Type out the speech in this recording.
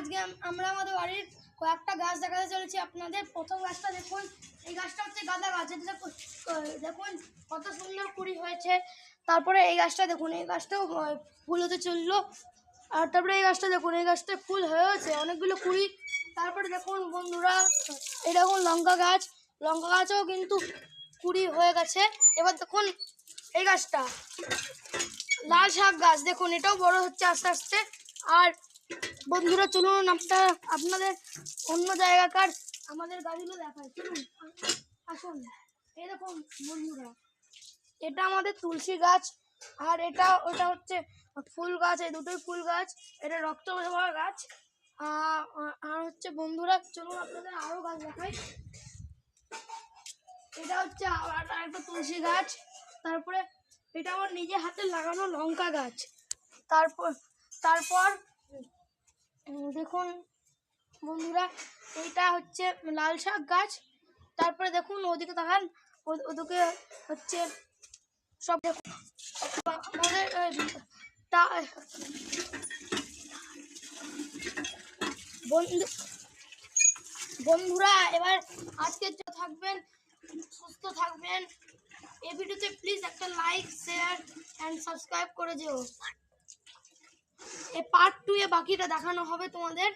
আজকে আমরা আমাদের বাড়ির কয়েকটা গাছ দেখাতে চলেছি আপনাদের। প্রথম গাছটা দেখুন, এই গাছটা হচ্ছে গাঁদা গাছ। এটা দেখুন কত সুন্দর কুড়ি হয়েছে। তারপরে এই গাছটা দেখুন, এই গাছটাও ফুল হতে চললো। আর তারপরে এই গাছটা দেখুন, এই গাছটা ফুল হয়েছে অনেকগুলো কুড়ি। তারপরে দেখুন বন্ধুরা, এই দেখুন লঙ্কা গাছ, লঙ্কা গাছও কিন্তু কুড়ি হয়ে গেছে। এবার দেখুন এই গাছটা লাল শাক গাছ, দেখুন এটাও বড় হচ্ছে আস্তে আস্তে। আর বন্ধুরা চলুন আপনাদের অন্য জায়গাকার আমাদের গাছগুলো দেখায়, চলুন আসুন। এই দেখুন বন্ধুরা, এটা আমাদের তুলসী গাছ, আর ওটা হচ্ছে ফুল গাছ। এই দুটোই ফুল গাছ। এটা রক্ত দেওয়া গাছ। আর হচ্ছে বন্ধুরা চলুন আপনাদের আরো গাছ দেখাই। এটা হচ্ছে একটা তুলসী গাছ। তারপরে এটা আমার নিজে হাতে লাগানো লঙ্কা গাছ। তারপর দেখুন বন্ধুরা, এইটা হচ্ছে লাল শাক গাছ। তারপরে দেখুন ওদিকে তাকান, ওদিকে হচ্ছে সব আমাদের বন্ধুরা এবার আজকে থাকবেন, সুস্থ থাকবেন। এই ভিডিওতে প্লিজ একটা লাইক, শেয়ার এন্ড সাবস্ক্রাইব করে দিও। এই পার্ট 2 এ বাকিটা দেখানো হবে তোমাদের।